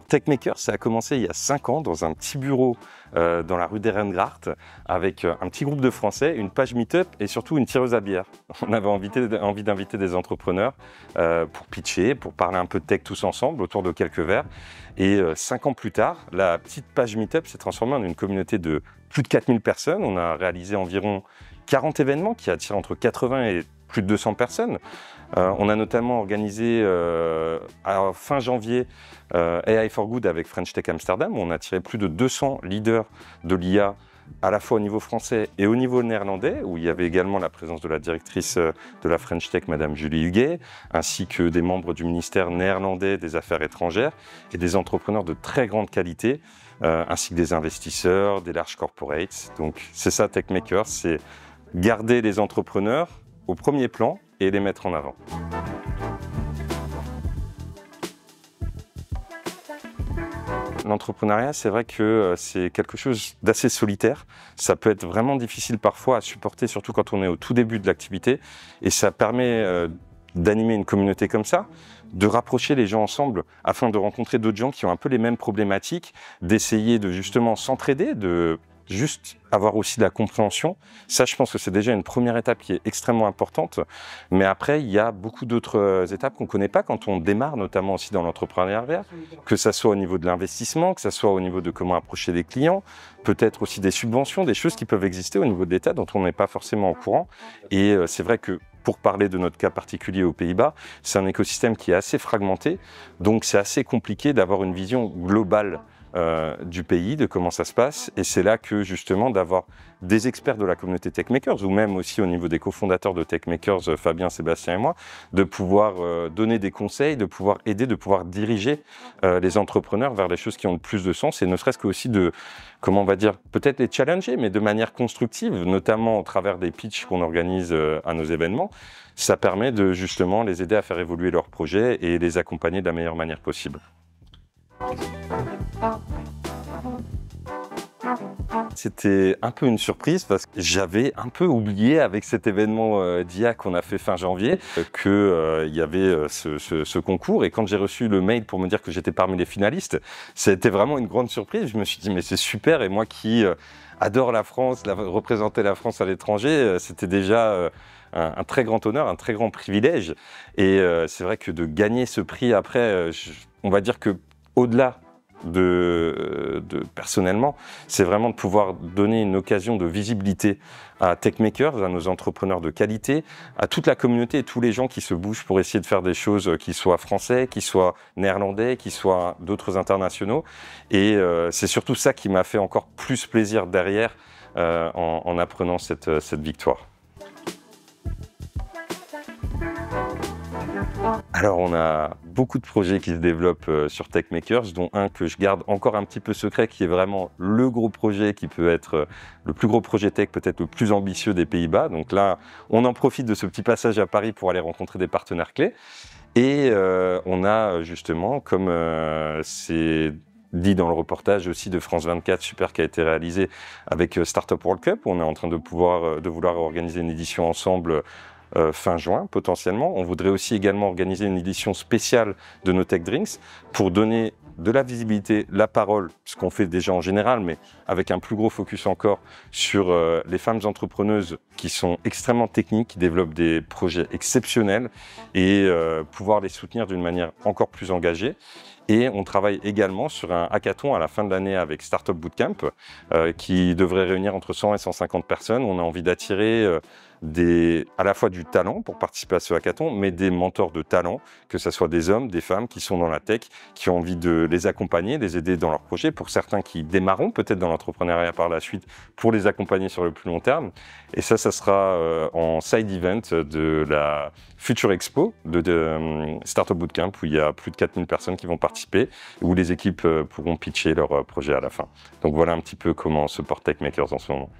Techmaker, ça a commencé il y a 5 ans dans un petit bureau dans la rue d'Ehrengracht avec un petit groupe de Français, une page Meetup et surtout une tireuse à bière. On avait envie d'inviter des entrepreneurs pour pitcher, pour parler un peu de tech tous ensemble autour de quelques verres. Et 5 ans plus tard, la petite page Meetup s'est transformée en une communauté de plus de 4000 personnes. On a réalisé environ 40 événements qui attirent entre 80 et plus de 200 personnes. On a notamment organisé à fin janvier AI for Good avec French Tech Amsterdam, où on a attiré plus de 200 leaders de l'IA à la fois au niveau français et au niveau néerlandais, où il y avait également la présence de la directrice de la French Tech, Madame Julie Huguet, ainsi que des membres du ministère néerlandais des Affaires étrangères et des entrepreneurs de très grande qualité, ainsi que des investisseurs, des large corporates. Donc c'est ça Techmaker, c'est garder les entrepreneurs au premier plan et les mettre en avant. L'entrepreneuriat, c'est vrai que c'est quelque chose d'assez solitaire. Ça peut être vraiment difficile parfois à supporter, surtout quand on est au tout début de l'activité. Et ça permet d'animer une communauté comme ça, de rapprocher les gens ensemble afin de rencontrer d'autres gens qui ont un peu les mêmes problématiques, d'essayer de justement s'entraider, de juste avoir aussi de la compréhension. Ça, je pense que c'est déjà une première étape qui est extrêmement importante. Mais après, il y a beaucoup d'autres étapes qu'on ne connaît pas quand on démarre, notamment aussi dans l'entrepreneuriat, que ça soit au niveau de l'investissement, que ça soit au niveau de comment approcher des clients, peut-être aussi des subventions, des choses qui peuvent exister au niveau de l'État dont on n'est pas forcément au courant. Et c'est vrai que pour parler de notre cas particulier aux Pays-Bas, c'est un écosystème qui est assez fragmenté, donc c'est assez compliqué d'avoir une vision globale du pays, de comment ça se passe. Et c'est là que justement d'avoir des experts de la communauté Techmakers, ou même aussi au niveau des cofondateurs de Techmakers, Fabien, Sébastien et moi, de pouvoir donner des conseils, de pouvoir aider, de pouvoir diriger les entrepreneurs vers les choses qui ont le plus de sens, et ne serait-ce qu'aussi de, comment on va dire, peut-être les challenger, mais de manière constructive, notamment au travers des pitchs qu'on organise à nos événements. Ça permet de justement les aider à faire évoluer leurs projets et les accompagner de la meilleure manière possible. C'était un peu une surprise parce que j'avais un peu oublié avec cet événement d'IA qu'on a fait fin janvier qu'il y avait ce concours, et quand j'ai reçu le mail pour me dire que j'étais parmi les finalistes, c'était vraiment une grande surprise. Je me suis dit mais c'est super, et moi qui adore la France, représenter la France à l'étranger, c'était déjà un très grand honneur, un très grand privilège. Et c'est vrai que de gagner ce prix après, on va dire que au-delà de personnellement, c'est vraiment de pouvoir donner une occasion de visibilité à Techmakers, à nos entrepreneurs de qualité, à toute la communauté et tous les gens qui se bougent pour essayer de faire des choses qui soient français, qui soient néerlandais, qui soient d'autres internationaux. Et c'est surtout ça qui m'a fait encore plus plaisir derrière en apprenant cette victoire. Alors on a beaucoup de projets qui se développent sur Techmakers, dont un que je garde encore un petit peu secret, qui est vraiment le gros projet, qui peut être le plus gros projet tech, peut-être le plus ambitieux des Pays-Bas. Donc là, on en profite de ce petit passage à Paris pour aller rencontrer des partenaires clés. Et on a justement, comme c'est dit dans le reportage aussi de France 24, super, qui a été réalisé avec Startup World Cup, on est en train de vouloir organiser une édition ensemble fin juin potentiellement. On voudrait aussi également organiser une édition spéciale de nos Tech Drinks pour donner de la visibilité, la parole, ce qu'on fait déjà en général, mais avec un plus gros focus encore sur les femmes entrepreneuses qui sont extrêmement techniques, qui développent des projets exceptionnels, et pouvoir les soutenir d'une manière encore plus engagée. Et on travaille également sur un hackathon à la fin de l'année avec Startup Bootcamp qui devrait réunir entre 100 et 150 personnes. On a envie d'attirer à la fois du talent pour participer à ce hackathon, mais des mentors de talent, que ce soit des hommes, des femmes qui sont dans la tech, qui ont envie de les accompagner, les aider dans leurs projets, pour certains qui démarreront peut-être dans l'entrepreneuriat par la suite, pour les accompagner sur le plus long terme. Et ça sera en side event de la Future Expo de Startup Bootcamp, où il y a plus de 4000 personnes qui vont participer, où les équipes pourront pitcher leur projet à la fin. Donc voilà un petit peu comment se porte Techmakers en ce moment.